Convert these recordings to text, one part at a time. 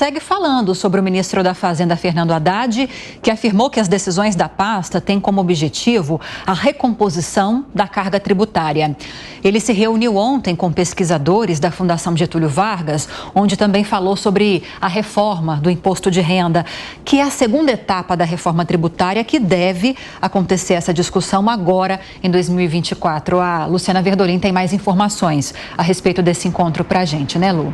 segue falando sobre o ministro da Fazenda, Fernando Haddad, que afirmou que as decisões da pasta têm como objetivo a recomposição da carga tributária. Ele se reuniu ontem com pesquisadores da Fundação Getúlio Vargas, onde também falou sobre a reforma do imposto de renda, que é a segunda etapa da reforma tributária, que deve acontecer essa discussão agora em 2024. A Luciana Verdolim tem mais informações a respeito desse encontro para a gente, né, Lu?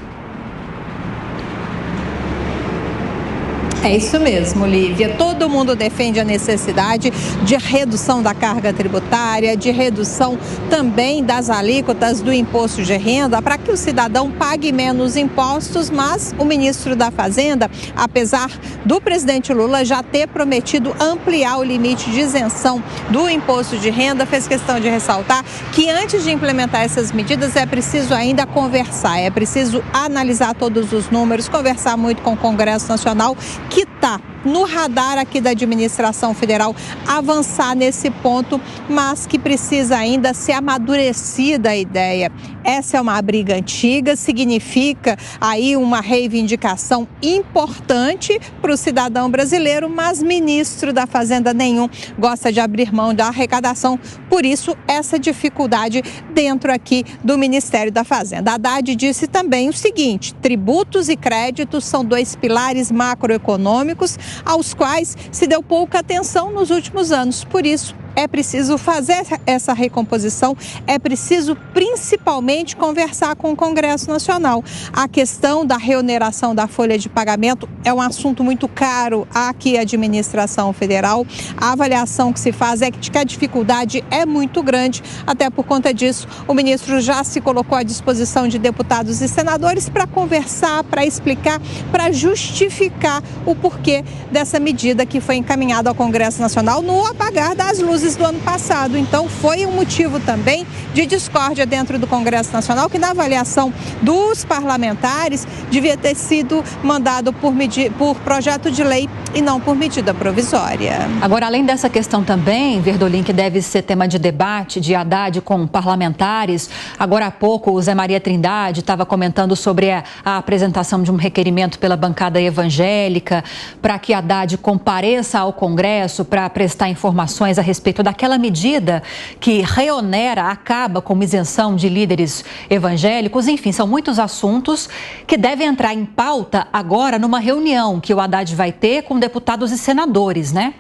É isso mesmo, Lívia. Todo mundo defende a necessidade de redução da carga tributária, de redução também das alíquotas do imposto de renda, para que o cidadão pague menos impostos, mas o ministro da Fazenda, apesar do presidente Lula já ter prometido ampliar o limite de isenção do imposto de renda, fez questão de ressaltar que antes de implementar essas medidas é preciso ainda conversar, é preciso analisar todos os números, conversar muito com o Congresso Nacional, que está no radar aqui da administração federal avançar nesse ponto, mas que precisa ainda ser amadurecida a ideia. Essa é uma briga antiga, significa aí uma reivindicação importante para o cidadão brasileiro, mas ministro da Fazenda nenhum gosta de abrir mão da arrecadação, por isso essa dificuldade dentro aqui do Ministério da Fazenda. Haddad disse também o seguinte: tributos e créditos são dois pilares macroeconômicos aos quais se deu pouca atenção nos últimos anos. Por isso, é preciso fazer essa recomposição, é preciso principalmente conversar com o Congresso Nacional. A questão da reoneração da folha de pagamento é um assunto muito caro aqui à administração federal. A avaliação que se faz é que a dificuldade é muito grande, até por conta disso o ministro já se colocou à disposição de deputados e senadores para conversar, para explicar, para justificar o porquê dessa medida que foi encaminhada ao Congresso Nacional no apagar das luzes do ano passado. Então foi um motivo também de discórdia dentro do Congresso Nacional, que na avaliação dos parlamentares devia ter sido mandado por projeto de lei e não por medida provisória. Agora, além dessa questão também, Verdolim, que deve ser tema de debate de Haddad com parlamentares, agora há pouco o Zé Maria Trindade estava comentando sobre a apresentação de um requerimento pela bancada evangélica para que Haddad compareça ao Congresso para prestar informações a respeito daquela medida que reonera, acaba com isenção de líderes evangélicos. Enfim, são muitos assuntos que devem entrar em pauta agora numa reunião que o Haddad vai ter com deputados e senadores, né?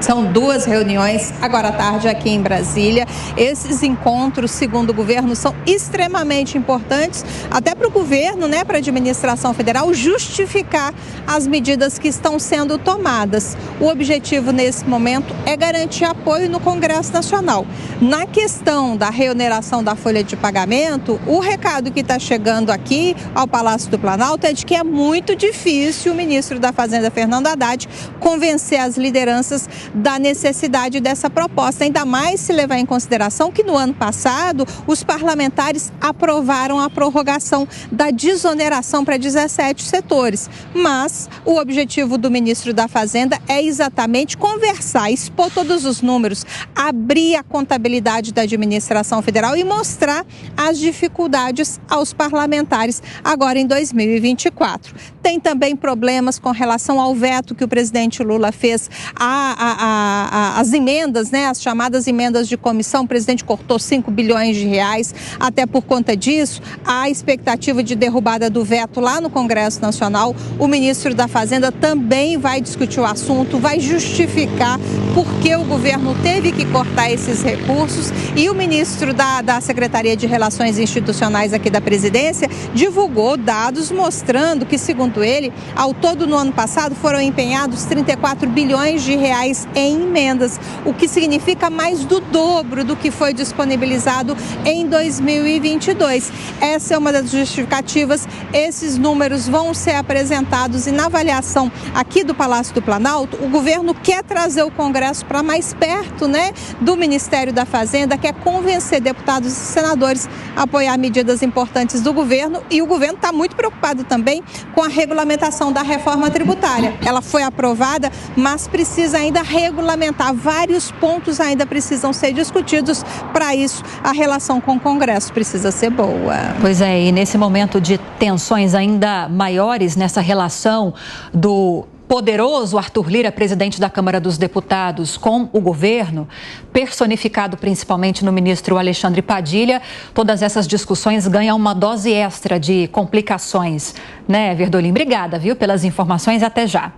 São duas reuniões agora à tarde aqui em Brasília. Esses encontros, segundo o governo, são extremamente importantes até para o governo, né, para a administração federal justificar as medidas que estão sendo tomadas. O objetivo nesse momento é garantir apoio no Congresso Nacional. Na questão da reoneração da folha de pagamento, o recado que está chegando aqui ao Palácio do Planalto é de que é muito difícil o ministro da Fazenda, Fernando Haddad, convencer as lideranças da necessidade dessa proposta, ainda mais se levar em consideração que no ano passado os parlamentares aprovaram a prorrogação da desoneração para 17 setores. Mas o objetivo do ministro da Fazenda é exatamente conversar, expor todos os números, abrir a contabilidade da administração federal e mostrar as dificuldades aos parlamentares agora em 2024. Tem também problemas com relação ao veto que o presidente Lula fez as emendas, né, as chamadas emendas de comissão. O presidente cortou 5 bilhões de reais. Até por conta disso, há expectativa de derrubada do veto lá no Congresso Nacional. O ministro da Fazenda também vai discutir o assunto, vai justificar por que o governo teve que cortar esses recursos. E o ministro da Secretaria de Relações Institucionais aqui da presidência divulgou dados mostrando que, segundo ele, ao todo no ano passado foram empenhados 34 bilhões de reais em emendas, o que significa mais do dobro do que foi disponibilizado em 2022. Essa é uma das justificativas. Esses números vão ser apresentados e na avaliação aqui do Palácio do Planalto, o governo quer trazer o Congresso Congresso para mais perto, né, do Ministério da Fazenda, que é convencer deputados e senadores a apoiar medidas importantes do governo, e o governo está muito preocupado também com a regulamentação da reforma tributária. Ela foi aprovada, mas precisa ainda regulamentar. Vários pontos ainda precisam ser discutidos. Para isso, a relação com o Congresso precisa ser boa. Pois é, e nesse momento de tensões ainda maiores nessa relação do poderoso Arthur Lira, presidente da Câmara dos Deputados, com o governo, personificado principalmente no ministro Alexandre Padilha, todas essas discussões ganham uma dose extra de complicações, né, Verdolim? Obrigada, viu, pelas informações. Até já.